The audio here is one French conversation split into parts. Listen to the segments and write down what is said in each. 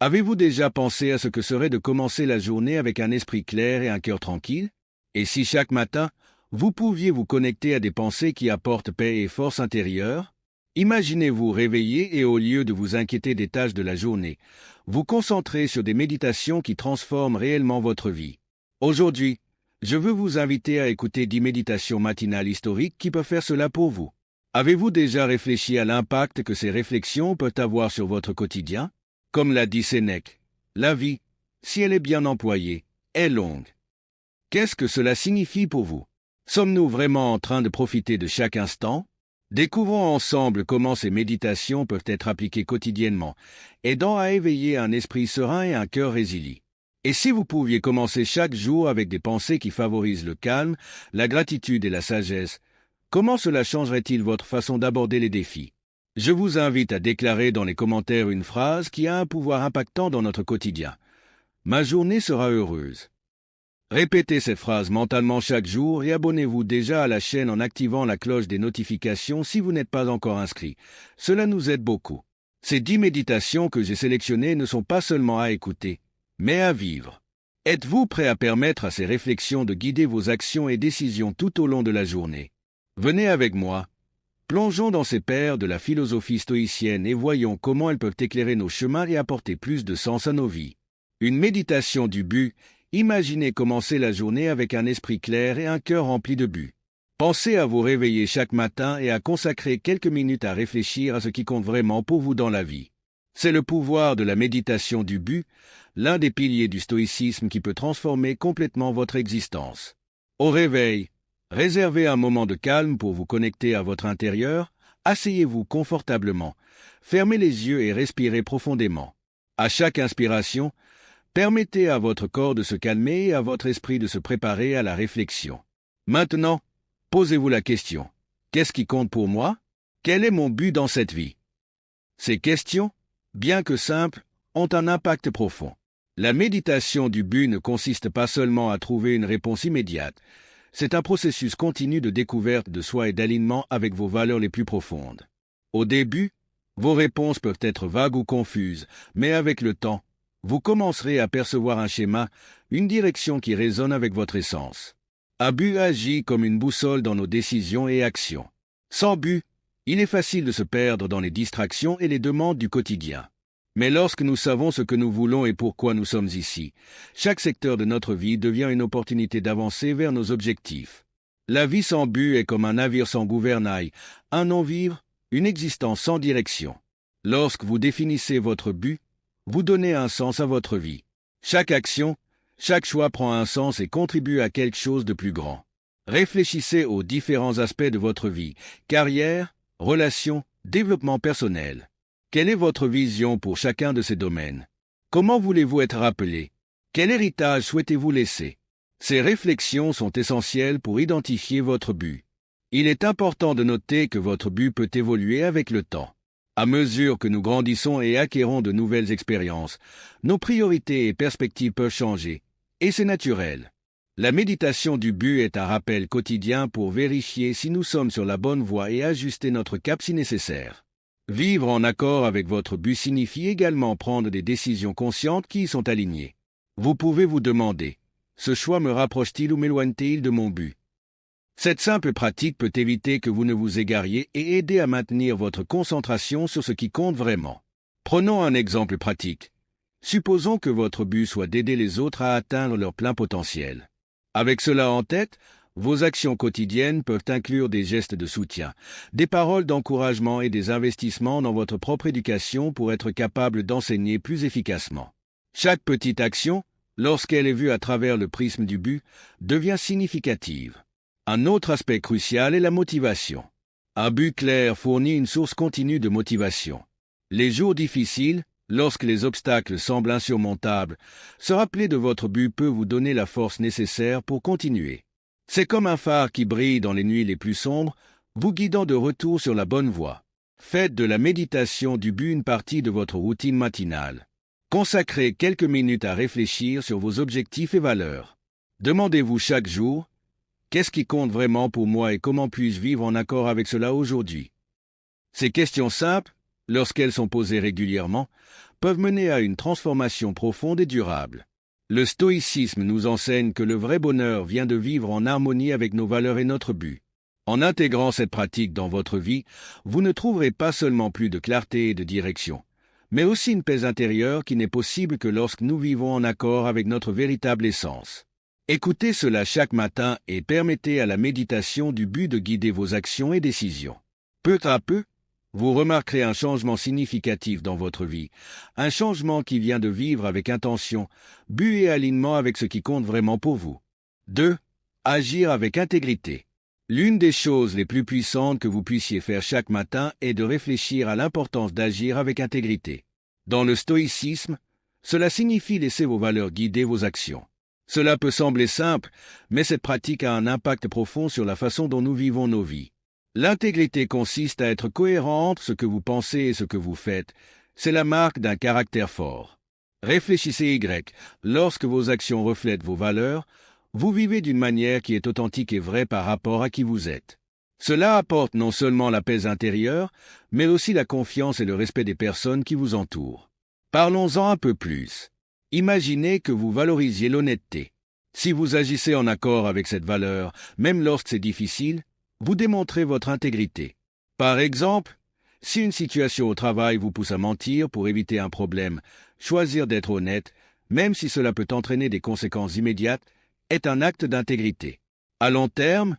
Avez-vous déjà pensé à ce que serait de commencer la journée avec un esprit clair et un cœur tranquille? Et si chaque matin, vous pouviez vous connecter à des pensées qui apportent paix et force intérieure? Imaginez-vous réveiller et au lieu de vous inquiéter des tâches de la journée, vous concentrer sur des méditations qui transforment réellement votre vie. Aujourd'hui, je veux vous inviter à écouter 10 méditations matinales historiques qui peuvent faire cela pour vous. Avez-vous déjà réfléchi à l'impact que ces réflexions peuvent avoir sur votre quotidien? Comme l'a dit Sénèque, la vie, si elle est bien employée, est longue. Qu'est-ce que cela signifie pour vous? Sommes-nous vraiment en train de profiter de chaque instant? Découvrons ensemble comment ces méditations peuvent être appliquées quotidiennement, aidant à éveiller un esprit serein et un cœur résilient. Et si vous pouviez commencer chaque jour avec des pensées qui favorisent le calme, la gratitude et la sagesse, comment cela changerait-il votre façon d'aborder les défis? Je vous invite à déclarer dans les commentaires une phrase qui a un pouvoir impactant dans notre quotidien. Ma journée sera heureuse. Répétez cette phrase mentalement chaque jour et abonnez-vous déjà à la chaîne en activant la cloche des notifications si vous n'êtes pas encore inscrit. Cela nous aide beaucoup. Ces 10 méditations que j'ai sélectionnées ne sont pas seulement à écouter, mais à vivre. Êtes-vous prêt à permettre à ces réflexions de guider vos actions et décisions tout au long de la journée? Venez avec moi. Plongeons dans ces pères de la philosophie stoïcienne et voyons comment elles peuvent éclairer nos chemins et apporter plus de sens à nos vies. Une méditation du but. Imaginez commencer la journée avec un esprit clair et un cœur rempli de but. Pensez à vous réveiller chaque matin et à consacrer quelques minutes à réfléchir à ce qui compte vraiment pour vous dans la vie. C'est le pouvoir de la méditation du but, l'un des piliers du stoïcisme qui peut transformer complètement votre existence. Au réveil, réservez un moment de calme pour vous connecter à votre intérieur, asseyez-vous confortablement, fermez les yeux et respirez profondément. À chaque inspiration, permettez à votre corps de se calmer et à votre esprit de se préparer à la réflexion. Maintenant, posez-vous la question. Qu'est-ce qui compte pour moi? Quel est mon but dans cette vie? Ces questions, bien que simples, ont un impact profond. La méditation du but ne consiste pas seulement à trouver une réponse immédiate. C'est un processus continu de découverte de soi et d'alignement avec vos valeurs les plus profondes. Au début, vos réponses peuvent être vagues ou confuses, mais avec le temps, vous commencerez à percevoir un schéma, une direction qui résonne avec votre essence. Un but agit comme une boussole dans nos décisions et actions. Sans but, il est facile de se perdre dans les distractions et les demandes du quotidien. Mais lorsque nous savons ce que nous voulons et pourquoi nous sommes ici, chaque secteur de notre vie devient une opportunité d'avancer vers nos objectifs. La vie sans but est comme un navire sans gouvernail, un non-vivre, une existence sans direction. Lorsque vous définissez votre but, vous donnez un sens à votre vie. Chaque action, chaque choix prend un sens et contribue à quelque chose de plus grand. Réfléchissez aux différents aspects de votre vie, carrière, relations, développement personnel. Quelle est votre vision pour chacun de ces domaines? Comment voulez-vous être rappelé? Quel héritage souhaitez-vous laisser? Ces réflexions sont essentielles pour identifier votre but. Il est important de noter que votre but peut évoluer avec le temps. À mesure que nous grandissons et acquérons de nouvelles expériences, nos priorités et perspectives peuvent changer, et c'est naturel. La méditation du but est un rappel quotidien pour vérifier si nous sommes sur la bonne voie et ajuster notre cap si nécessaire. Vivre en accord avec votre but signifie également prendre des décisions conscientes qui y sont alignées. Vous pouvez vous demander, ce choix me rapproche-t-il ou m'éloigne-t-il de mon but? Cette simple pratique peut éviter que vous ne vous égariez et aider à maintenir votre concentration sur ce qui compte vraiment. Prenons un exemple pratique. Supposons que votre but soit d'aider les autres à atteindre leur plein potentiel. Avec cela en tête, vos actions quotidiennes peuvent inclure des gestes de soutien, des paroles d'encouragement et des investissements dans votre propre éducation pour être capable d'enseigner plus efficacement. Chaque petite action, lorsqu'elle est vue à travers le prisme du but, devient significative. Un autre aspect crucial est la motivation. Un but clair fournit une source continue de motivation. Les jours difficiles, lorsque les obstacles semblent insurmontables, se rappeler de votre but peut vous donner la force nécessaire pour continuer. C'est comme un phare qui brille dans les nuits les plus sombres, vous guidant de retour sur la bonne voie. Faites de la méditation du but une partie de votre routine matinale. Consacrez quelques minutes à réfléchir sur vos objectifs et valeurs. Demandez-vous chaque jour, qu'est-ce qui compte vraiment pour moi et comment puis-je vivre en accord avec cela aujourd'hui? Ces questions simples, lorsqu'elles sont posées régulièrement, peuvent mener à une transformation profonde et durable. Le stoïcisme nous enseigne que le vrai bonheur vient de vivre en harmonie avec nos valeurs et notre but. En intégrant cette pratique dans votre vie, vous ne trouverez pas seulement plus de clarté et de direction, mais aussi une paix intérieure qui n'est possible que lorsque nous vivons en accord avec notre véritable essence. Écoutez cela chaque matin et permettez à la méditation du but de guider vos actions et décisions. Peu à peu, vous remarquerez un changement significatif dans votre vie, un changement qui vient de vivre avec intention, but et alignement avec ce qui compte vraiment pour vous. 2. Agir avec intégrité. L'une des choses les plus puissantes que vous puissiez faire chaque matin est de réfléchir à l'importance d'agir avec intégrité. Dans le stoïcisme, cela signifie laisser vos valeurs guider vos actions. Cela peut sembler simple, mais cette pratique a un impact profond sur la façon dont nous vivons nos vies. L'intégrité consiste à être cohérent entre ce que vous pensez et ce que vous faites. C'est la marque d'un caractère fort. Réfléchissez lorsque vos actions reflètent vos valeurs, vous vivez d'une manière qui est authentique et vraie par rapport à qui vous êtes. Cela apporte non seulement la paix intérieure, mais aussi la confiance et le respect des personnes qui vous entourent. Parlons-en un peu plus. Imaginez que vous valorisiez l'honnêteté. Si vous agissez en accord avec cette valeur, même lorsque c'est difficile, vous démontrez votre intégrité. Par exemple, si une situation au travail vous pousse à mentir pour éviter un problème, choisir d'être honnête, même si cela peut entraîner des conséquences immédiates, est un acte d'intégrité. À long terme,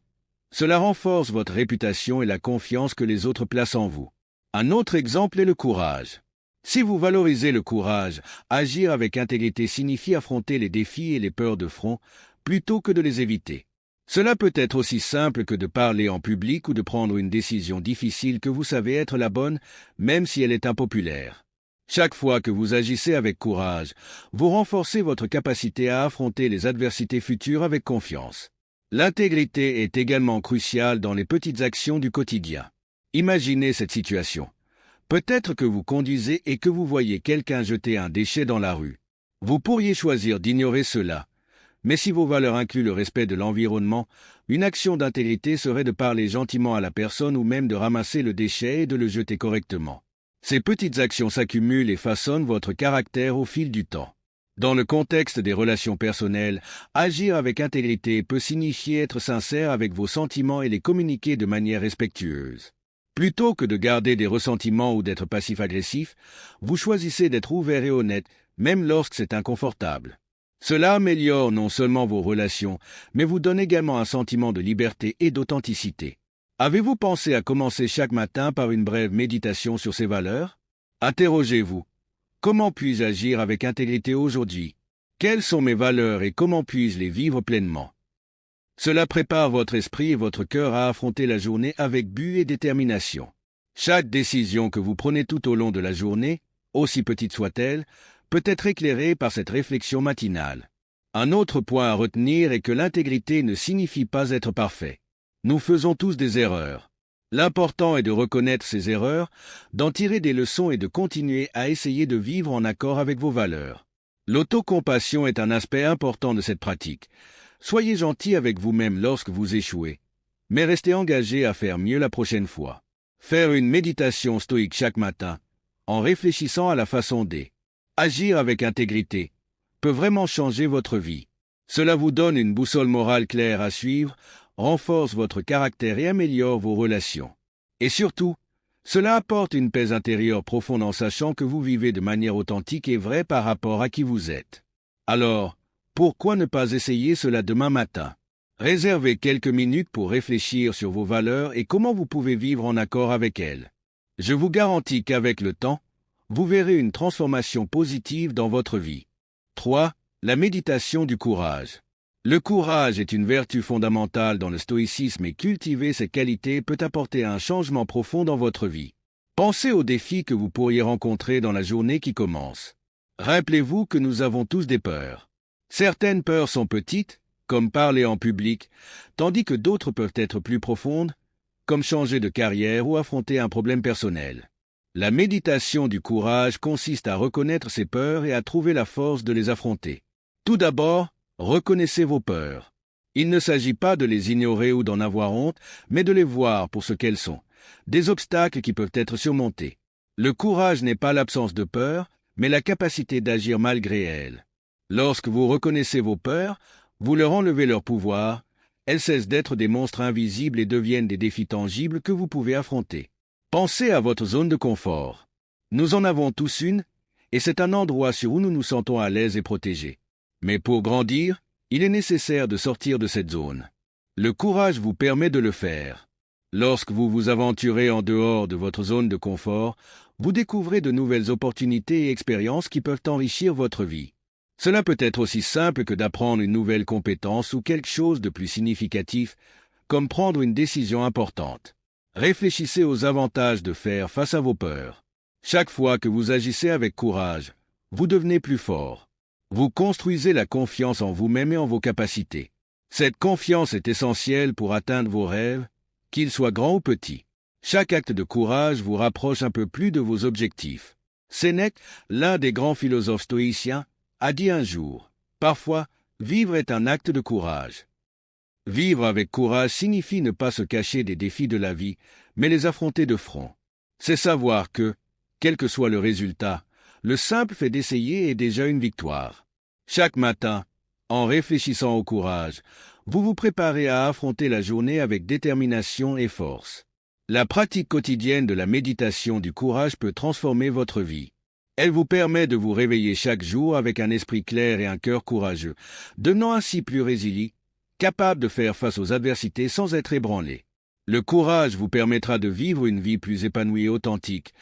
cela renforce votre réputation et la confiance que les autres placent en vous. Un autre exemple est le courage. Si vous valorisez le courage, agir avec intégrité signifie affronter les défis et les peurs de front, plutôt que de les éviter. Cela peut être aussi simple que de parler en public ou de prendre une décision difficile que vous savez être la bonne, même si elle est impopulaire. Chaque fois que vous agissez avec courage, vous renforcez votre capacité à affronter les adversités futures avec confiance. L'intégrité est également cruciale dans les petites actions du quotidien. Imaginez cette situation. Peut-être que vous conduisez et que vous voyez quelqu'un jeter un déchet dans la rue. Vous pourriez choisir d'ignorer cela. Mais si vos valeurs incluent le respect de l'environnement, une action d'intégrité serait de parler gentiment à la personne ou même de ramasser le déchet et de le jeter correctement. Ces petites actions s'accumulent et façonnent votre caractère au fil du temps. Dans le contexte des relations personnelles, agir avec intégrité peut signifier être sincère avec vos sentiments et les communiquer de manière respectueuse. Plutôt que de garder des ressentiments ou d'être passif-agressif, vous choisissez d'être ouvert et honnête, même lorsque c'est inconfortable. Cela améliore non seulement vos relations, mais vous donne également un sentiment de liberté et d'authenticité. Avez-vous pensé à commencer chaque matin par une brève méditation sur ces valeurs? Interrogez-vous. Comment puis-je agir avec intégrité aujourd'hui? Quelles sont mes valeurs et comment puis-je les vivre pleinement? Cela prépare votre esprit et votre cœur à affronter la journée avec but et détermination. Chaque décision que vous prenez tout au long de la journée, aussi petite soit-elle, peut être éclairée par cette réflexion matinale. Un autre point à retenir est que l'intégrité ne signifie pas être parfait. Nous faisons tous des erreurs. L'important est de reconnaître ces erreurs, d'en tirer des leçons et de continuer à essayer de vivre en accord avec vos valeurs. L'autocompassion est un aspect important de cette pratique. Soyez gentil avec vous-même lorsque vous échouez, mais restez engagé à faire mieux la prochaine fois. Faire une méditation stoïque chaque matin, en réfléchissant à la façon d'agir avec intégrité, peut vraiment changer votre vie. Cela vous donne une boussole morale claire à suivre, renforce votre caractère et améliore vos relations. Et surtout, cela apporte une paix intérieure profonde en sachant que vous vivez de manière authentique et vraie par rapport à qui vous êtes. Alors, pourquoi ne pas essayer cela demain matin? Réservez quelques minutes pour réfléchir sur vos valeurs et comment vous pouvez vivre en accord avec elles. Je vous garantis qu'avec le temps, vous verrez une transformation positive dans votre vie. 3. La méditation du courage. Le courage est une vertu fondamentale dans le stoïcisme et cultiver ces qualités peut apporter un changement profond dans votre vie. Pensez aux défis que vous pourriez rencontrer dans la journée qui commence. Rappelez-vous que nous avons tous des peurs. Certaines peurs sont petites, comme parler en public, tandis que d'autres peuvent être plus profondes, comme changer de carrière ou affronter un problème personnel. La méditation du courage consiste à reconnaître ces peurs et à trouver la force de les affronter. Tout d'abord, reconnaissez vos peurs. Il ne s'agit pas de les ignorer ou d'en avoir honte, mais de les voir pour ce qu'elles sont, des obstacles qui peuvent être surmontés. Le courage n'est pas l'absence de peur, mais la capacité d'agir malgré elle. Lorsque vous reconnaissez vos peurs, vous leur enlevez leur pouvoir, elles cessent d'être des monstres invisibles et deviennent des défis tangibles que vous pouvez affronter. Pensez à votre zone de confort. Nous en avons tous une, et c'est un endroit sur où nous nous sentons à l'aise et protégés. Mais pour grandir, il est nécessaire de sortir de cette zone. Le courage vous permet de le faire. Lorsque vous vous aventurez en dehors de votre zone de confort, vous découvrez de nouvelles opportunités et expériences qui peuvent enrichir votre vie. Cela peut être aussi simple que d'apprendre une nouvelle compétence ou quelque chose de plus significatif, comme prendre une décision importante. Réfléchissez aux avantages de faire face à vos peurs. Chaque fois que vous agissez avec courage, vous devenez plus fort. Vous construisez la confiance en vous-même et en vos capacités. Cette confiance est essentielle pour atteindre vos rêves, qu'ils soient grands ou petits. Chaque acte de courage vous rapproche un peu plus de vos objectifs. Sénèque, l'un des grands philosophes stoïciens, a dit un jour, « Parfois, vivre est un acte de courage. » Vivre avec courage signifie ne pas se cacher des défis de la vie, mais les affronter de front. C'est savoir que, quel que soit le résultat, le simple fait d'essayer est déjà une victoire. Chaque matin, en réfléchissant au courage, vous vous préparez à affronter la journée avec détermination et force. La pratique quotidienne de la méditation du courage peut transformer votre vie. Elle vous permet de vous réveiller chaque jour avec un esprit clair et un cœur courageux, devenant ainsi plus résilient, capable de faire face aux adversités sans être ébranlé. Le courage vous permettra de vivre une vie plus épanouie et authentique,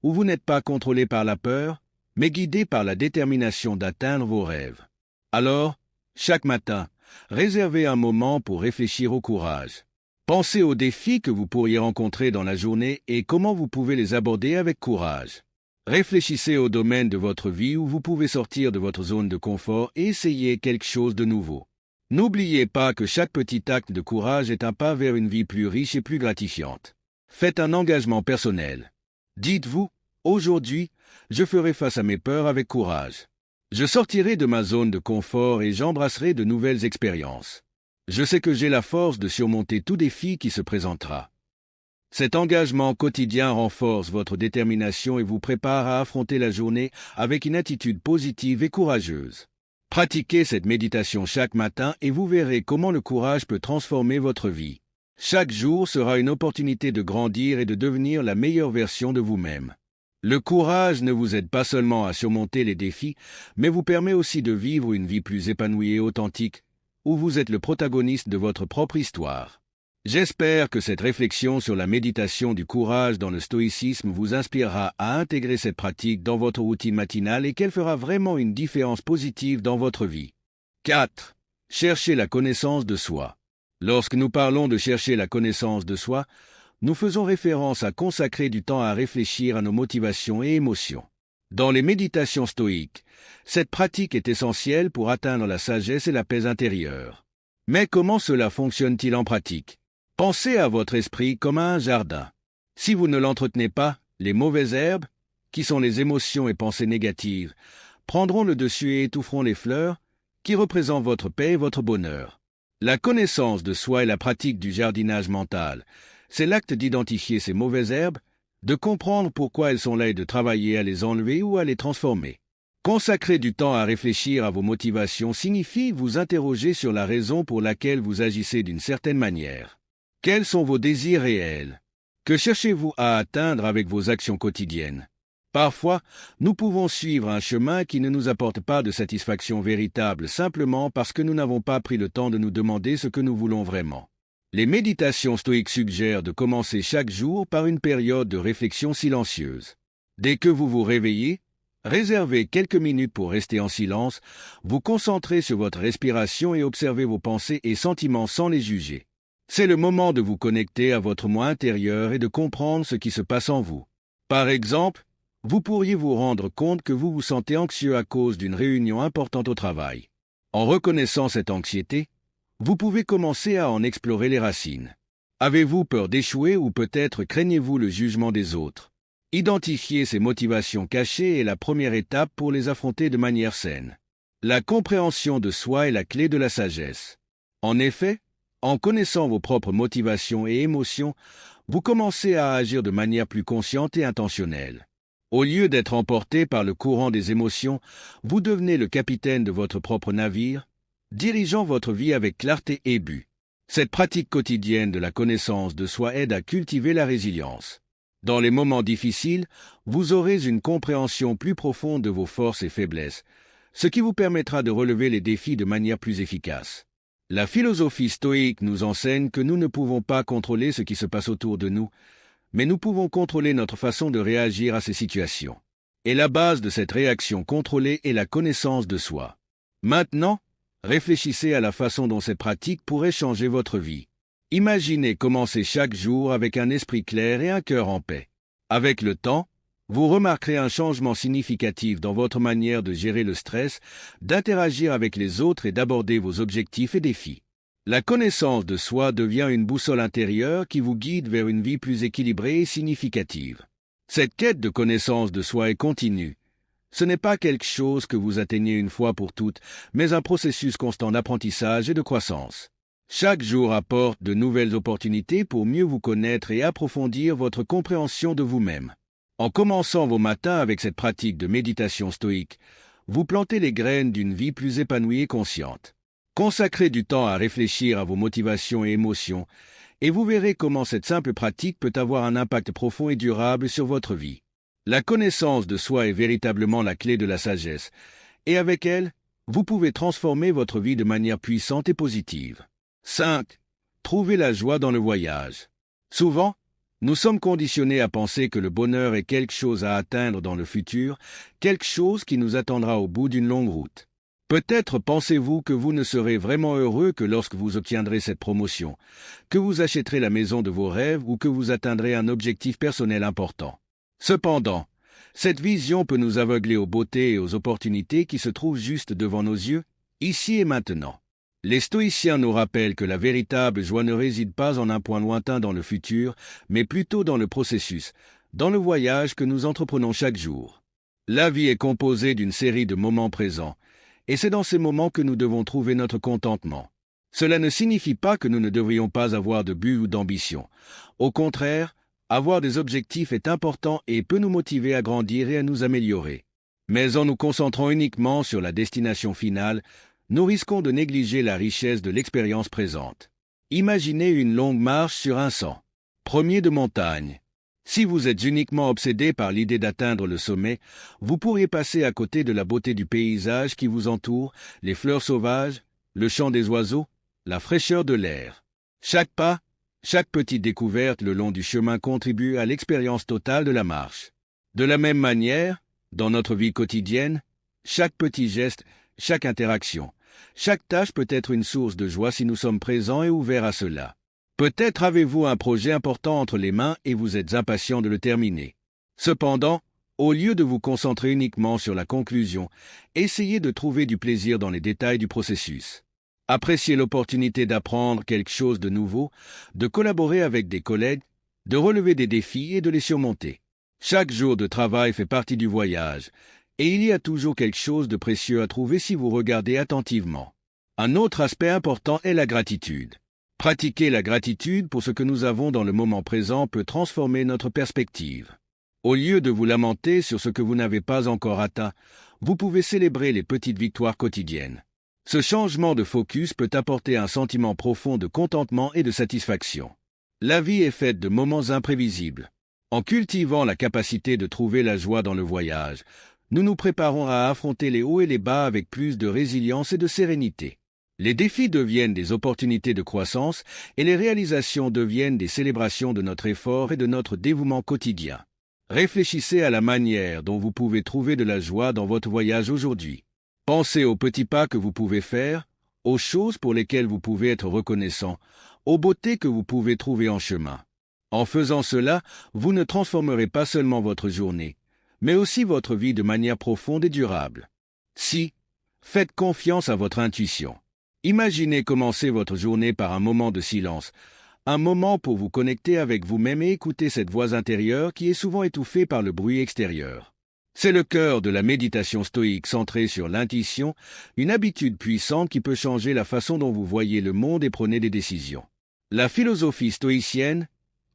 où vous n'êtes pas contrôlé par la peur, mais guidé par la détermination d'atteindre vos rêves. Alors, chaque matin, réservez un moment pour réfléchir au courage. Pensez aux défis que vous pourriez rencontrer dans la journée et comment vous pouvez les aborder avec courage. Réfléchissez au domaine de votre vie où vous pouvez sortir de votre zone de confort et essayer quelque chose de nouveau. N'oubliez pas que chaque petit acte de courage est un pas vers une vie plus riche et plus gratifiante. Faites un engagement personnel. Dites-vous, aujourd'hui, je ferai face à mes peurs avec courage. Je sortirai de ma zone de confort et j'embrasserai de nouvelles expériences. Je sais que j'ai la force de surmonter tout défi qui se présentera. Cet engagement quotidien renforce votre détermination et vous prépare à affronter la journée avec une attitude positive et courageuse. Pratiquez cette méditation chaque matin et vous verrez comment le courage peut transformer votre vie. Chaque jour sera une opportunité de grandir et de devenir la meilleure version de vous-même. Le courage ne vous aide pas seulement à surmonter les défis, mais vous permet aussi de vivre une vie plus épanouie et authentique, où vous êtes le protagoniste de votre propre histoire. J'espère que cette réflexion sur la méditation du courage dans le stoïcisme vous inspirera à intégrer cette pratique dans votre routine matinale et qu'elle fera vraiment une différence positive dans votre vie. 4. Cherchez la connaissance de soi. Lorsque nous parlons de chercher la connaissance de soi, nous faisons référence à consacrer du temps à réfléchir à nos motivations et émotions. Dans les méditations stoïques, cette pratique est essentielle pour atteindre la sagesse et la paix intérieure. Mais comment cela fonctionne-t-il en pratique? Pensez à votre esprit comme à un jardin. Si vous ne l'entretenez pas, les mauvaises herbes, qui sont les émotions et pensées négatives, prendront le dessus et étoufferont les fleurs, qui représentent votre paix et votre bonheur. La connaissance de soi et la pratique du jardinage mental, c'est l'acte d'identifier ces mauvaises herbes, de comprendre pourquoi elles sont là et de travailler à les enlever ou à les transformer. Consacrer du temps à réfléchir à vos motivations signifie vous interroger sur la raison pour laquelle vous agissez d'une certaine manière. Quels sont vos désirs réels? Que cherchez-vous à atteindre avec vos actions quotidiennes? Parfois, nous pouvons suivre un chemin qui ne nous apporte pas de satisfaction véritable simplement parce que nous n'avons pas pris le temps de nous demander ce que nous voulons vraiment. Les méditations stoïques suggèrent de commencer chaque jour par une période de réflexion silencieuse. Dès que vous vous réveillez, réservez quelques minutes pour rester en silence, vous concentrer sur votre respiration et observer vos pensées et sentiments sans les juger. C'est le moment de vous connecter à votre moi intérieur et de comprendre ce qui se passe en vous. Par exemple, vous pourriez vous rendre compte que vous vous sentez anxieux à cause d'une réunion importante au travail. En reconnaissant cette anxiété, vous pouvez commencer à en explorer les racines. Avez-vous peur d'échouer ou peut-être craignez-vous le jugement des autres? Identifier ces motivations cachées est la première étape pour les affronter de manière saine. La compréhension de soi est la clé de la sagesse. En effet, en connaissant vos propres motivations et émotions, vous commencez à agir de manière plus consciente et intentionnelle. Au lieu d'être emporté par le courant des émotions, vous devenez le capitaine de votre propre navire, dirigeant votre vie avec clarté et but. Cette pratique quotidienne de la connaissance de soi aide à cultiver la résilience. Dans les moments difficiles, vous aurez une compréhension plus profonde de vos forces et faiblesses, ce qui vous permettra de relever les défis de manière plus efficace. La philosophie stoïque nous enseigne que nous ne pouvons pas contrôler ce qui se passe autour de nous, mais nous pouvons contrôler notre façon de réagir à ces situations. Et la base de cette réaction contrôlée est la connaissance de soi. Maintenant, réfléchissez à la façon dont cette pratique pourrait changer votre vie. Imaginez commencer chaque jour avec un esprit clair et un cœur en paix. Avec le temps, vous remarquerez un changement significatif dans votre manière de gérer le stress, d'interagir avec les autres et d'aborder vos objectifs et défis. La connaissance de soi devient une boussole intérieure qui vous guide vers une vie plus équilibrée et significative. Cette quête de connaissance de soi est continue. Ce n'est pas quelque chose que vous atteignez une fois pour toutes, mais un processus constant d'apprentissage et de croissance. Chaque jour apporte de nouvelles opportunités pour mieux vous connaître et approfondir votre compréhension de vous-même. En commençant vos matins avec cette pratique de méditation stoïque, vous plantez les graines d'une vie plus épanouie et consciente. Consacrez du temps à réfléchir à vos motivations et émotions, et vous verrez comment cette simple pratique peut avoir un impact profond et durable sur votre vie. La connaissance de soi est véritablement la clé de la sagesse, et avec elle, vous pouvez transformer votre vie de manière puissante et positive. 5. Trouvez la joie dans le voyage. Souvent, nous sommes conditionnés à penser que le bonheur est quelque chose à atteindre dans le futur, quelque chose qui nous attendra au bout d'une longue route. Peut-être pensez-vous que vous ne serez vraiment heureux que lorsque vous obtiendrez cette promotion, que vous achèterez la maison de vos rêves ou que vous atteindrez un objectif personnel important. Cependant, cette vision peut nous aveugler aux beautés et aux opportunités qui se trouvent juste devant nos yeux, ici et maintenant. Les stoïciens nous rappellent que la véritable joie ne réside pas en un point lointain dans le futur, mais plutôt dans le processus, dans le voyage que nous entreprenons chaque jour. La vie est composée d'une série de moments présents, et c'est dans ces moments que nous devons trouver notre contentement. Cela ne signifie pas que nous ne devrions pas avoir de but ou d'ambition. Au contraire, avoir des objectifs est important et peut nous motiver à grandir et à nous améliorer. Mais en nous concentrant uniquement sur la destination finale, nous risquons de négliger la richesse de l'expérience présente. Imaginez une longue marche sur un 100 premier de montagne. Si vous êtes uniquement obsédé par l'idée d'atteindre le sommet, vous pourriez passer à côté de la beauté du paysage qui vous entoure, les fleurs sauvages, le chant des oiseaux, la fraîcheur de l'air. Chaque pas, chaque petite découverte le long du chemin contribue à l'expérience totale de la marche. De la même manière, dans notre vie quotidienne, chaque petit geste, chaque interaction, chaque tâche peut être une source de joie si nous sommes présents et ouverts à cela. Peut-être avez-vous un projet important entre les mains et vous êtes impatient de le terminer. Cependant, au lieu de vous concentrer uniquement sur la conclusion, essayez de trouver du plaisir dans les détails du processus. Appréciez l'opportunité d'apprendre quelque chose de nouveau, de collaborer avec des collègues, de relever des défis et de les surmonter. Chaque jour de travail fait partie du voyage, et il y a toujours quelque chose de précieux à trouver si vous regardez attentivement. Un autre aspect important est la gratitude. Pratiquer la gratitude pour ce que nous avons dans le moment présent peut transformer notre perspective. Au lieu de vous lamenter sur ce que vous n'avez pas encore atteint, vous pouvez célébrer les petites victoires quotidiennes. Ce changement de focus peut apporter un sentiment profond de contentement et de satisfaction. La vie est faite de moments imprévisibles. En cultivant la capacité de trouver la joie dans le voyage, nous nous préparons à affronter les hauts et les bas avec plus de résilience et de sérénité. Les défis deviennent des opportunités de croissance et les réalisations deviennent des célébrations de notre effort et de notre dévouement quotidien. Réfléchissez à la manière dont vous pouvez trouver de la joie dans votre voyage aujourd'hui. Pensez aux petits pas que vous pouvez faire, aux choses pour lesquelles vous pouvez être reconnaissant, aux beautés que vous pouvez trouver en chemin. En faisant cela, vous ne transformerez pas seulement votre journée, mais aussi votre vie de manière profonde et durable. Si, faites confiance à votre intuition. Imaginez commencer votre journée par un moment de silence, un moment pour vous connecter avec vous-même et écouter cette voix intérieure qui est souvent étouffée par le bruit extérieur. C'est le cœur de la méditation stoïque centrée sur l'intuition, une habitude puissante qui peut changer la façon dont vous voyez le monde et prenez des décisions. La philosophie stoïcienne,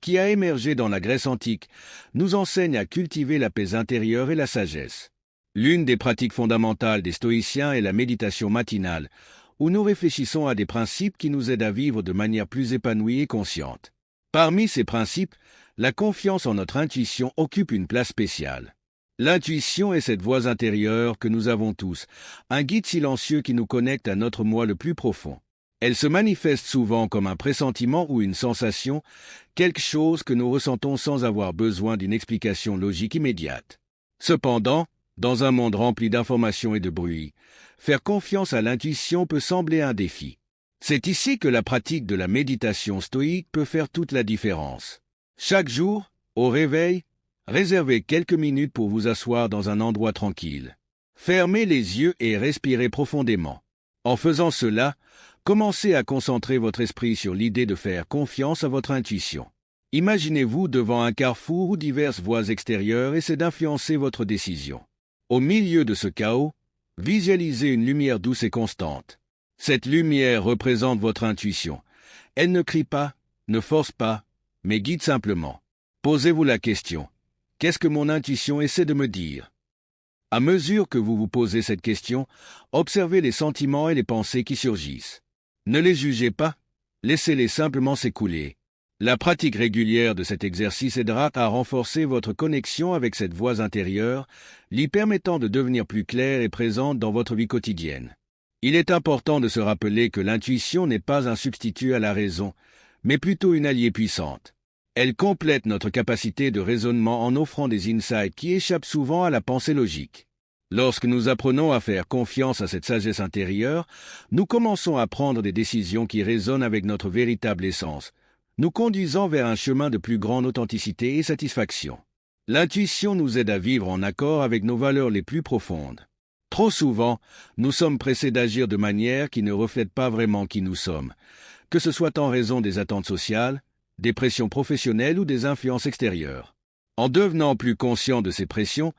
qui a émergé dans la Grèce antique, nous enseigne à cultiver la paix intérieure et la sagesse. L'une des pratiques fondamentales des stoïciens est la méditation matinale, où nous réfléchissons à des principes qui nous aident à vivre de manière plus épanouie et consciente. Parmi ces principes, la confiance en notre intuition occupe une place spéciale. L'intuition est cette voix intérieure que nous avons tous, un guide silencieux qui nous connecte à notre moi le plus profond. Elle se manifeste souvent comme un pressentiment ou une sensation, quelque chose que nous ressentons sans avoir besoin d'une explication logique immédiate. Cependant, dans un monde rempli d'informations et de bruit, faire confiance à l'intuition peut sembler un défi. C'est ici que la pratique de la méditation stoïque peut faire toute la différence. Chaque jour, au réveil, réservez quelques minutes pour vous asseoir dans un endroit tranquille. Fermez les yeux et respirez profondément. En faisant cela, commencez à concentrer votre esprit sur l'idée de faire confiance à votre intuition. Imaginez-vous devant un carrefour où diverses voies extérieures essaient d'influencer votre décision. Au milieu de ce chaos, visualisez une lumière douce et constante. Cette lumière représente votre intuition. Elle ne crie pas, ne force pas, mais guide simplement. Posez-vous la question. Qu'est-ce que mon intuition essaie de me dire? À mesure que vous vous posez cette question, observez les sentiments et les pensées qui surgissent. Ne les jugez pas, laissez-les simplement s'écouler. La pratique régulière de cet exercice aidera à renforcer votre connexion avec cette voix intérieure, lui permettant de devenir plus claire et présente dans votre vie quotidienne. Il est important de se rappeler que l'intuition n'est pas un substitut à la raison, mais plutôt une alliée puissante. Elle complète notre capacité de raisonnement en offrant des insights qui échappent souvent à la pensée logique. Lorsque nous apprenons à faire confiance à cette sagesse intérieure, nous commençons à prendre des décisions qui résonnent avec notre véritable essence, nous conduisant vers un chemin de plus grande authenticité et satisfaction. L'intuition nous aide à vivre en accord avec nos valeurs les plus profondes. Trop souvent, nous sommes pressés d'agir de manière qui ne reflète pas vraiment qui nous sommes, que ce soit en raison des attentes sociales, des pressions professionnelles ou des influences extérieures. En devenant plus conscients de ces pressions,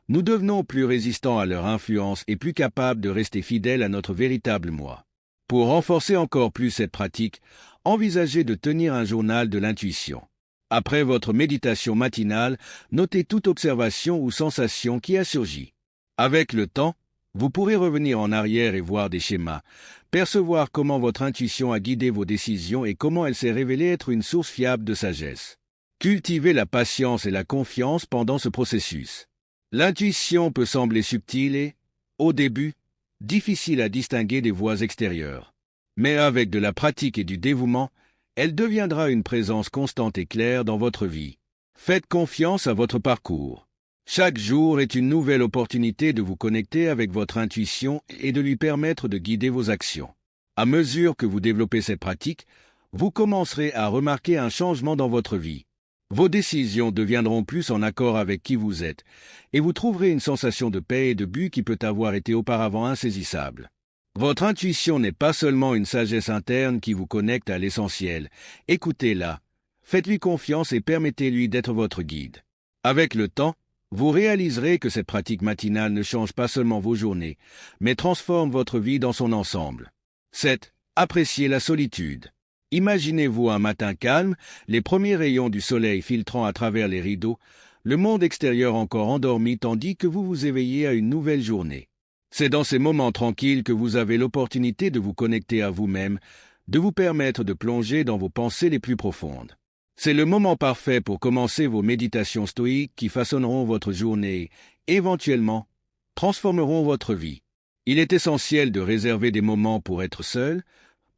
nous devenons plus résistants à leur influence et plus capables de rester fidèles à notre véritable moi. Pour renforcer encore plus cette pratique, envisagez de tenir un journal de l'intuition. Après votre méditation matinale, notez toute observation ou sensation qui a surgi. Avec le temps, vous pourrez revenir en arrière et voir des schémas, percevoir comment votre intuition a guidé vos décisions et comment elle s'est révélée être une source fiable de sagesse. Cultivez la patience et la confiance pendant ce processus. L'intuition peut sembler subtile et, au début, difficile à distinguer des voix extérieures. Mais avec de la pratique et du dévouement, elle deviendra une présence constante et claire dans votre vie. Faites confiance à votre parcours. Chaque jour est une nouvelle opportunité de vous connecter avec votre intuition et de lui permettre de guider vos actions. À mesure que vous développez cette pratique, vous commencerez à remarquer un changement dans votre vie. Vos décisions deviendront plus en accord avec qui vous êtes, et vous trouverez une sensation de paix et de but qui peut avoir été auparavant insaisissable. Votre intuition n'est pas seulement une sagesse interne qui vous connecte à l'essentiel. Écoutez-la, faites-lui confiance et permettez-lui d'être votre guide. Avec le temps, vous réaliserez que cette pratique matinale ne change pas seulement vos journées, mais transforme votre vie dans son ensemble. 7. Appréciez la solitude. Imaginez-vous un matin calme, les premiers rayons du soleil filtrant à travers les rideaux, le monde extérieur encore endormi tandis que vous vous éveillez à une nouvelle journée. C'est dans ces moments tranquilles que vous avez l'opportunité de vous connecter à vous-même, de vous permettre de plonger dans vos pensées les plus profondes. C'est le moment parfait pour commencer vos méditations stoïques qui façonneront votre journée et, éventuellement, transformeront votre vie. Il est essentiel de réserver des moments pour être seul,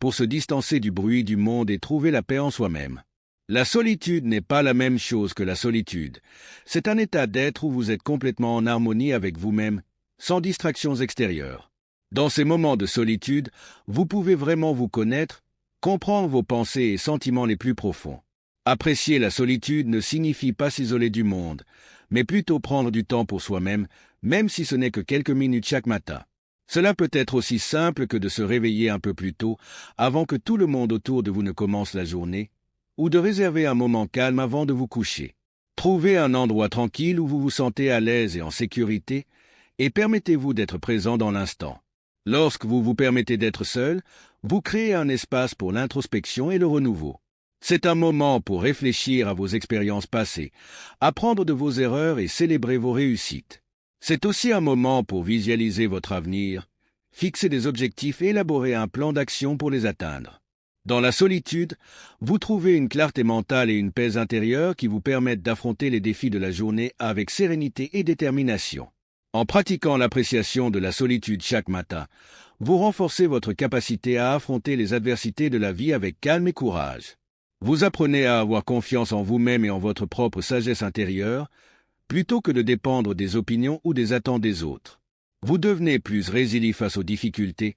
pour se distancer du bruit du monde et trouver la paix en soi-même. La solitude n'est pas la même chose que la solitude. C'est un état d'être où vous êtes complètement en harmonie avec vous-même, sans distractions extérieures. Dans ces moments de solitude, vous pouvez vraiment vous connaître, comprendre vos pensées et sentiments les plus profonds. Apprécier la solitude ne signifie pas s'isoler du monde, mais plutôt prendre du temps pour soi-même, même si ce n'est que quelques minutes chaque matin. Cela peut être aussi simple que de se réveiller un peu plus tôt, avant que tout le monde autour de vous ne commence la journée, ou de réserver un moment calme avant de vous coucher. Trouvez un endroit tranquille où vous vous sentez à l'aise et en sécurité, et permettez-vous d'être présent dans l'instant. Lorsque vous vous permettez d'être seul, vous créez un espace pour l'introspection et le renouveau. C'est un moment pour réfléchir à vos expériences passées, apprendre de vos erreurs et célébrer vos réussites. C'est aussi un moment pour visualiser votre avenir, fixer des objectifs et élaborer un plan d'action pour les atteindre. Dans la solitude, vous trouvez une clarté mentale et une paix intérieure qui vous permettent d'affronter les défis de la journée avec sérénité et détermination. En pratiquant l'appréciation de la solitude chaque matin, vous renforcez votre capacité à affronter les adversités de la vie avec calme et courage. Vous apprenez à avoir confiance en vous-même et en votre propre sagesse intérieure, plutôt que de dépendre des opinions ou des attentes des autres. Vous devenez plus résilient face aux difficultés,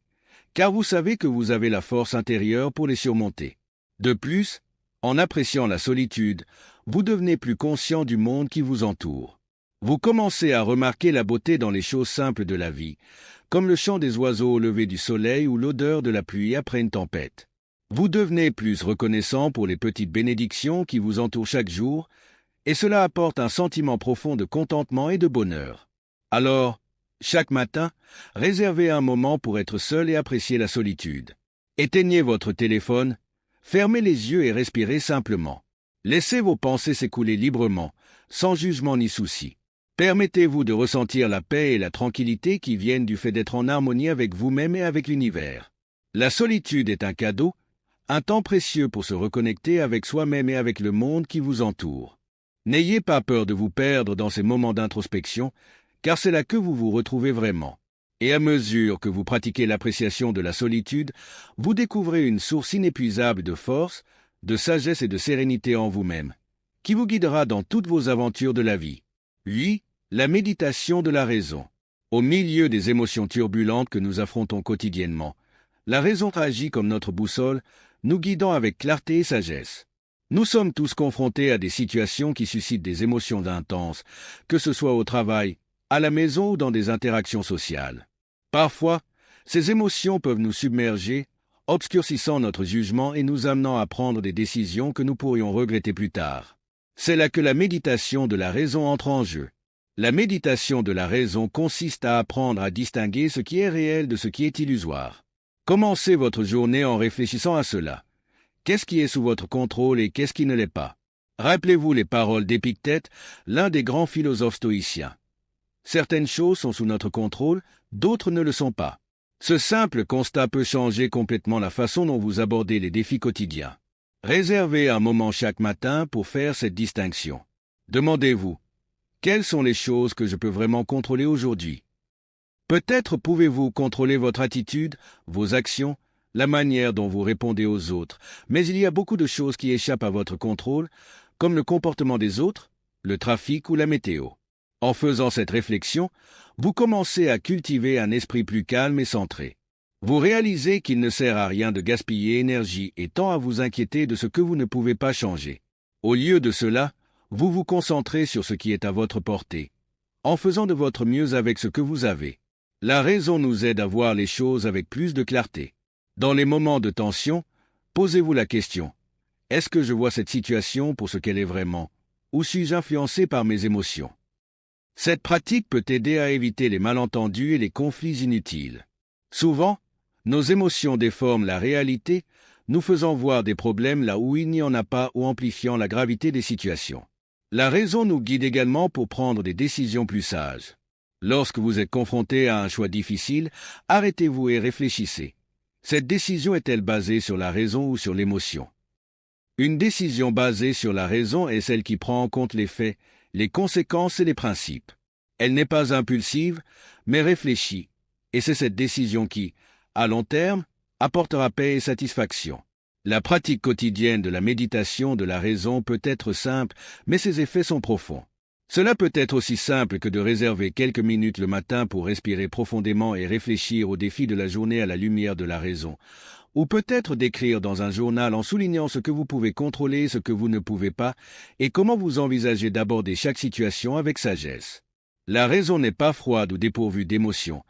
car vous savez que vous avez la force intérieure pour les surmonter. De plus, en appréciant la solitude, vous devenez plus conscient du monde qui vous entoure. Vous commencez à remarquer la beauté dans les choses simples de la vie, comme le chant des oiseaux au lever du soleil ou l'odeur de la pluie après une tempête. Vous devenez plus reconnaissant pour les petites bénédictions qui vous entourent chaque jour, et cela apporte un sentiment profond de contentement et de bonheur. Alors, chaque matin, réservez un moment pour être seul et apprécier la solitude. Éteignez votre téléphone, fermez les yeux et respirez simplement. Laissez vos pensées s'écouler librement, sans jugement ni souci. Permettez-vous de ressentir la paix et la tranquillité qui viennent du fait d'être en harmonie avec vous-même et avec l'univers. La solitude est un cadeau, un temps précieux pour se reconnecter avec soi-même et avec le monde qui vous entoure. N'ayez pas peur de vous perdre dans ces moments d'introspection, car c'est là que vous vous retrouvez vraiment. Et à mesure que vous pratiquez l'appréciation de la solitude, vous découvrez une source inépuisable de force, de sagesse et de sérénité en vous-même, qui vous guidera dans toutes vos aventures de la vie. 8. La méditation de la raison. Au milieu des émotions turbulentes que nous affrontons quotidiennement, la raison agit comme notre boussole, nous guidant avec clarté et sagesse. Nous sommes tous confrontés à des situations qui suscitent des émotions intenses, que ce soit au travail, à la maison ou dans des interactions sociales. Parfois, ces émotions peuvent nous submerger, obscurcissant notre jugement et nous amenant à prendre des décisions que nous pourrions regretter plus tard. C'est là que la méditation de la raison entre en jeu. La méditation de la raison consiste à apprendre à distinguer ce qui est réel de ce qui est illusoire. Commencez votre journée en réfléchissant à cela. Qu'est-ce qui est sous votre contrôle et qu'est-ce qui ne l'est pas? Rappelez-vous les paroles d'Épictète, l'un des grands philosophes stoïciens. Certaines choses sont sous notre contrôle, d'autres ne le sont pas. Ce simple constat peut changer complètement la façon dont vous abordez les défis quotidiens. Réservez un moment chaque matin pour faire cette distinction. Demandez-vous, quelles sont les choses que je peux vraiment contrôler aujourd'hui? Peut-être pouvez-vous contrôler votre attitude, vos actions, la manière dont vous répondez aux autres, mais il y a beaucoup de choses qui échappent à votre contrôle, comme le comportement des autres, le trafic ou la météo. En faisant cette réflexion, vous commencez à cultiver un esprit plus calme et centré. Vous réalisez qu'il ne sert à rien de gaspiller énergie et temps à vous inquiéter de ce que vous ne pouvez pas changer. Au lieu de cela, vous vous concentrez sur ce qui est à votre portée, en faisant de votre mieux avec ce que vous avez. La raison nous aide à voir les choses avec plus de clarté. Dans les moments de tension, posez-vous la question, est-ce que je vois cette situation pour ce qu'elle est vraiment, ou suis-je influencé par mes émotions? Cette pratique peut aider à éviter les malentendus et les conflits inutiles. Souvent, nos émotions déforment la réalité, nous faisant voir des problèmes là où il n'y en a pas ou amplifiant la gravité des situations. La raison nous guide également pour prendre des décisions plus sages. Lorsque vous êtes confronté à un choix difficile, arrêtez-vous et réfléchissez. Cette décision est-elle basée sur la raison ou sur l'émotion? Une décision basée sur la raison est celle qui prend en compte les faits, les conséquences et les principes. Elle n'est pas impulsive, mais réfléchie, et c'est cette décision qui, à long terme, apportera paix et satisfaction. La pratique quotidienne de la méditation de la raison peut être simple, mais ses effets sont profonds. Cela peut être aussi simple que de réserver quelques minutes le matin pour respirer profondément et réfléchir aux défis de la journée à la lumière de la raison, ou peut-être d'écrire dans un journal en soulignant ce que vous pouvez contrôler, ce que vous ne pouvez pas, et comment vous envisagez d'aborder chaque situation avec sagesse. La raison n'est pas froide ou dépourvue d'émotions.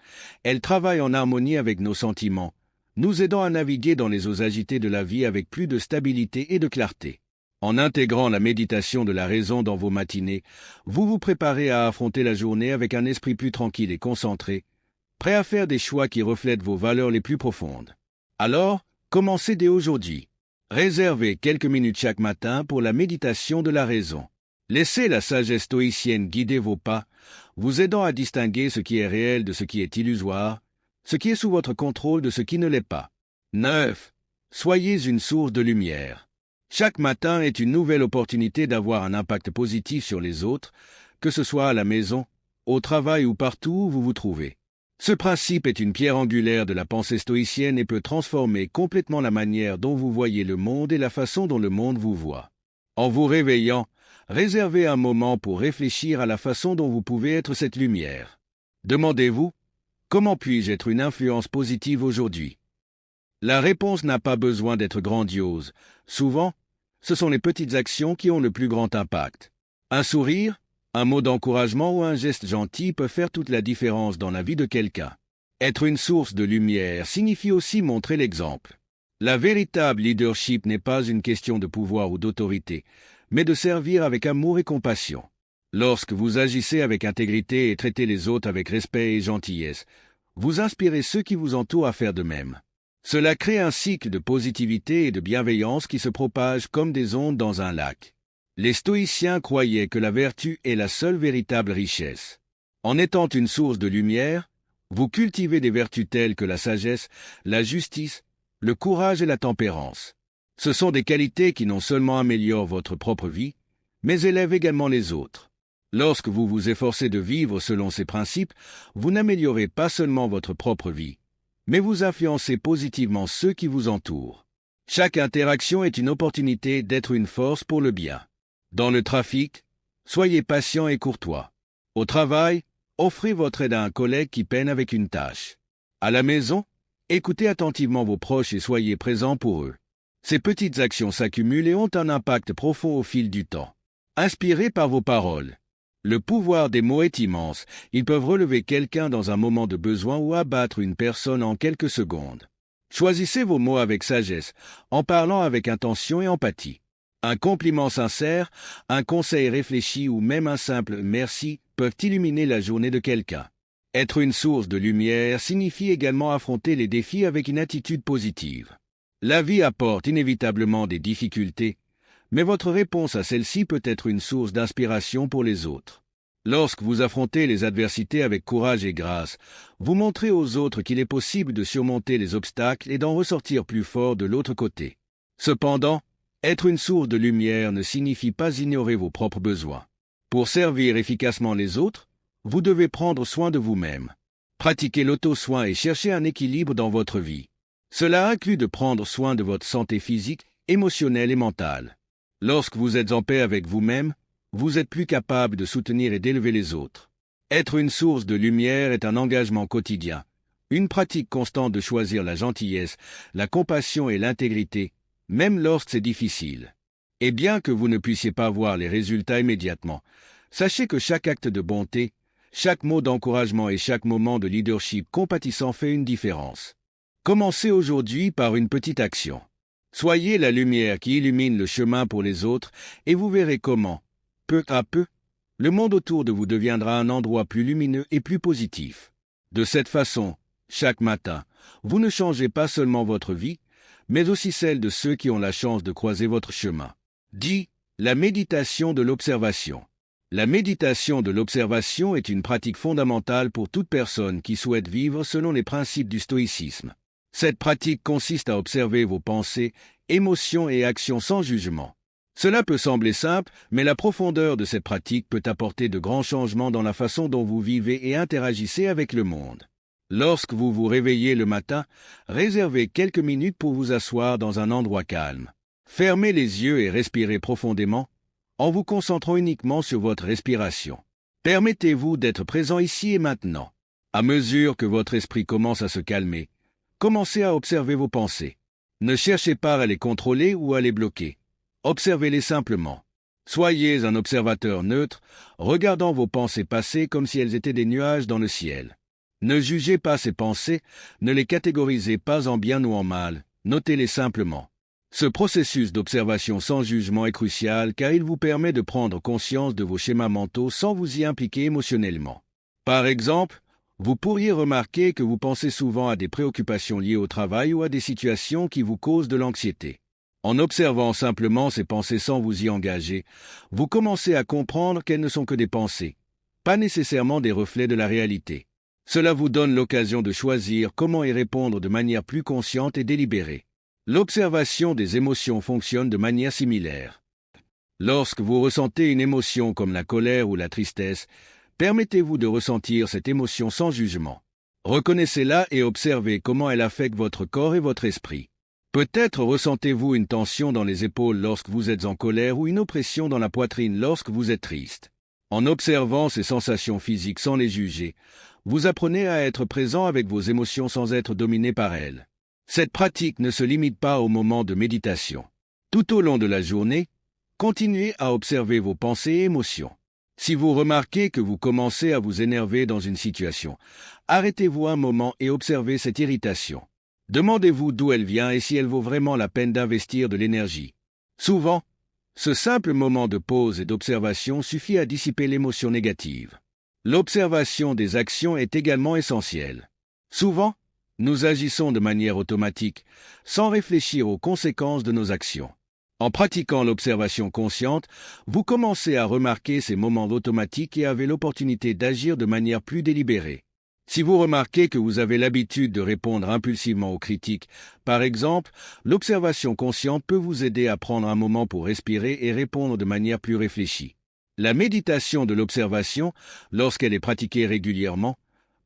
Elle travaille en harmonie avec nos sentiments, nous aidant à naviguer dans les eaux agitées de la vie avec plus de stabilité et de clarté. En intégrant la méditation de la raison dans vos matinées, vous vous préparez à affronter la journée avec un esprit plus tranquille et concentré, prêt à faire des choix qui reflètent vos valeurs les plus profondes. Alors, commencez dès aujourd'hui. Réservez quelques minutes chaque matin pour la méditation de la raison. Laissez la sagesse stoïcienne guider vos pas, vous aidant à distinguer ce qui est réel de ce qui est illusoire, ce qui est sous votre contrôle de ce qui ne l'est pas. 9. Soyez une source de lumière. Chaque matin est une nouvelle opportunité d'avoir un impact positif sur les autres, que ce soit à la maison, au travail ou partout où vous vous trouvez. Ce principe est une pierre angulaire de la pensée stoïcienne et peut transformer complètement la manière dont vous voyez le monde et la façon dont le monde vous voit. En vous réveillant, réservez un moment pour réfléchir à la façon dont vous pouvez être cette lumière. Demandez-vous, comment puis-je être une influence positive aujourd'hui? La réponse n'a pas besoin d'être grandiose. Souvent, ce sont les petites actions qui ont le plus grand impact. Un sourire, un mot d'encouragement ou un geste gentil peut faire toute la différence dans la vie de quelqu'un. Être une source de lumière signifie aussi montrer l'exemple. La véritable leadership n'est pas une question de pouvoir ou d'autorité, mais de servir avec amour et compassion. Lorsque vous agissez avec intégrité et traitez les autres avec respect et gentillesse, vous inspirez ceux qui vous entourent à faire de même. Cela crée un cycle de positivité et de bienveillance qui se propage comme des ondes dans un lac. Les stoïciens croyaient que la vertu est la seule véritable richesse. En étant une source de lumière, vous cultivez des vertus telles que la sagesse, la justice, le courage et la tempérance. Ce sont des qualités qui non seulement améliorent votre propre vie, mais élèvent également les autres. Lorsque vous vous efforcez de vivre selon ces principes, vous n'améliorez pas seulement votre propre vie, mais vous influencez positivement ceux qui vous entourent. Chaque interaction est une opportunité d'être une force pour le bien. Dans le trafic, soyez patient et courtois. Au travail, offrez votre aide à un collègue qui peine avec une tâche. À la maison, écoutez attentivement vos proches et soyez présents pour eux. Ces petites actions s'accumulent et ont un impact profond au fil du temps. Inspirés par vos paroles. Le pouvoir des mots est immense. Ils peuvent relever quelqu'un dans un moment de besoin ou abattre une personne en quelques secondes. Choisissez vos mots avec sagesse, en parlant avec intention et empathie. Un compliment sincère, un conseil réfléchi ou même un simple « merci » peuvent illuminer la journée de quelqu'un. Être une source de lumière signifie également affronter les défis avec une attitude positive. La vie apporte inévitablement des difficultés, mais votre réponse à celle-ci peut être une source d'inspiration pour les autres. Lorsque vous affrontez les adversités avec courage et grâce, vous montrez aux autres qu'il est possible de surmonter les obstacles et d'en ressortir plus fort de l'autre côté. Cependant, être une source de lumière ne signifie pas ignorer vos propres besoins. Pour servir efficacement les autres, vous devez prendre soin de vous-même. Pratiquez l'auto-soin et chercher un équilibre dans votre vie. Cela inclut de prendre soin de votre santé physique, émotionnelle et mentale. Lorsque vous êtes en paix avec vous-même, vous êtes plus capable de soutenir et d'élever les autres. Être une source de lumière est un engagement quotidien, une pratique constante de choisir la gentillesse, la compassion et l'intégrité, même lorsque c'est difficile. Et bien que vous ne puissiez pas voir les résultats immédiatement, sachez que chaque acte de bonté, chaque mot d'encouragement et chaque moment de leadership compatissant fait une différence. Commencez aujourd'hui par une petite action. Soyez la lumière qui illumine le chemin pour les autres et vous verrez comment, peu à peu, le monde autour de vous deviendra un endroit plus lumineux et plus positif. De cette façon, chaque matin, vous ne changez pas seulement votre vie, mais aussi celle de ceux qui ont la chance de croiser votre chemin. 10. La méditation de l'observation. La méditation de l'observation est une pratique fondamentale pour toute personne qui souhaite vivre selon les principes du stoïcisme. Cette pratique consiste à observer vos pensées, émotions et actions sans jugement. Cela peut sembler simple, mais la profondeur de cette pratique peut apporter de grands changements dans la façon dont vous vivez et interagissez avec le monde. Lorsque vous vous réveillez le matin, réservez quelques minutes pour vous asseoir dans un endroit calme. Fermez les yeux et respirez profondément, en vous concentrant uniquement sur votre respiration. Permettez-vous d'être présent ici et maintenant. À mesure que votre esprit commence à se calmer, commencez à observer vos pensées. Ne cherchez pas à les contrôler ou à les bloquer. Observez-les simplement. Soyez un observateur neutre, regardant vos pensées passer comme si elles étaient des nuages dans le ciel. Ne jugez pas ces pensées, ne les catégorisez pas en bien ou en mal, notez-les simplement. Ce processus d'observation sans jugement est crucial car il vous permet de prendre conscience de vos schémas mentaux sans vous y impliquer émotionnellement. Par exemple, vous pourriez remarquer que vous pensez souvent à des préoccupations liées au travail ou à des situations qui vous causent de l'anxiété. En observant simplement ces pensées sans vous y engager, vous commencez à comprendre qu'elles ne sont que des pensées, pas nécessairement des reflets de la réalité. Cela vous donne l'occasion de choisir comment y répondre de manière plus consciente et délibérée. L'observation des émotions fonctionne de manière similaire. Lorsque vous ressentez une émotion comme la colère ou la tristesse, permettez-vous de ressentir cette émotion sans jugement. Reconnaissez-la et observez comment elle affecte votre corps et votre esprit. Peut-être ressentez-vous une tension dans les épaules lorsque vous êtes en colère ou une oppression dans la poitrine lorsque vous êtes triste. En observant ces sensations physiques sans les juger, vous apprenez à être présent avec vos émotions sans être dominé par elles. Cette pratique ne se limite pas au moment de méditation. Tout au long de la journée, continuez à observer vos pensées et émotions. Si vous remarquez que vous commencez à vous énerver dans une situation, arrêtez-vous un moment et observez cette irritation. Demandez-vous d'où elle vient et si elle vaut vraiment la peine d'investir de l'énergie. Souvent, ce simple moment de pause et d'observation suffit à dissiper l'émotion négative. L'observation des actions est également essentielle. Souvent, nous agissons de manière automatique, sans réfléchir aux conséquences de nos actions. En pratiquant l'observation consciente, vous commencez à remarquer ces moments automatiques et avez l'opportunité d'agir de manière plus délibérée. Si vous remarquez que vous avez l'habitude de répondre impulsivement aux critiques, par exemple, l'observation consciente peut vous aider à prendre un moment pour respirer et répondre de manière plus réfléchie. La méditation de l'observation, lorsqu'elle est pratiquée régulièrement,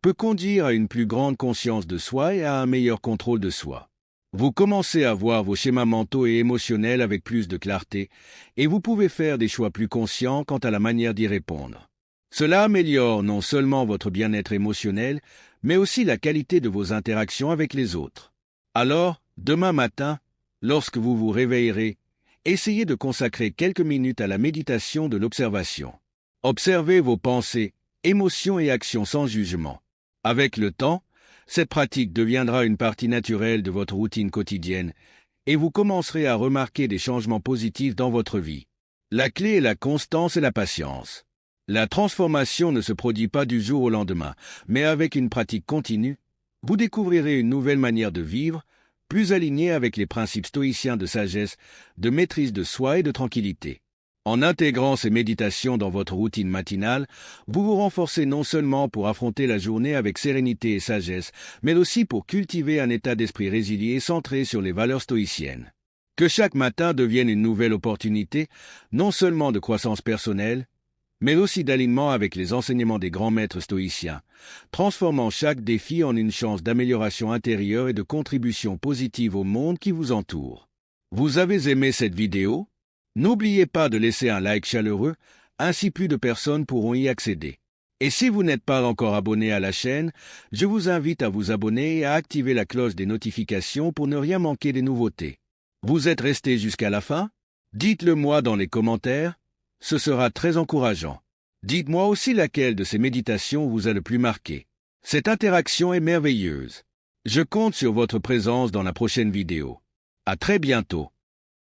peut conduire à une plus grande conscience de soi et à un meilleur contrôle de soi. Vous commencez à voir vos schémas mentaux et émotionnels avec plus de clarté, et vous pouvez faire des choix plus conscients quant à la manière d'y répondre. Cela améliore non seulement votre bien-être émotionnel, mais aussi la qualité de vos interactions avec les autres. Alors, demain matin, lorsque vous vous réveillerez, essayez de consacrer quelques minutes à la méditation de l'observation. Observez vos pensées, émotions et actions sans jugement. Avec le temps, cette pratique deviendra une partie naturelle de votre routine quotidienne et vous commencerez à remarquer des changements positifs dans votre vie. La clé est la constance et la patience. La transformation ne se produit pas du jour au lendemain, mais avec une pratique continue, vous découvrirez une nouvelle manière de vivre, plus alignée avec les principes stoïciens de sagesse, de maîtrise de soi et de tranquillité. En intégrant ces méditations dans votre routine matinale, vous vous renforcez non seulement pour affronter la journée avec sérénité et sagesse, mais aussi pour cultiver un état d'esprit résilié centré sur les valeurs stoïciennes. Que chaque matin devienne une nouvelle opportunité, non seulement de croissance personnelle, mais aussi d'alignement avec les enseignements des grands maîtres stoïciens, transformant chaque défi en une chance d'amélioration intérieure et de contribution positive au monde qui vous entoure. Vous avez aimé cette vidéo? N'oubliez pas de laisser un like chaleureux, ainsi plus de personnes pourront y accéder. Et si vous n'êtes pas encore abonné à la chaîne, je vous invite à vous abonner et à activer la cloche des notifications pour ne rien manquer des nouveautés. Vous êtes resté jusqu'à la fin? Dites-le moi dans les commentaires. Ce sera très encourageant. Dites-moi aussi laquelle de ces méditations vous a le plus marqué. Cette interaction est merveilleuse. Je compte sur votre présence dans la prochaine vidéo. À très bientôt.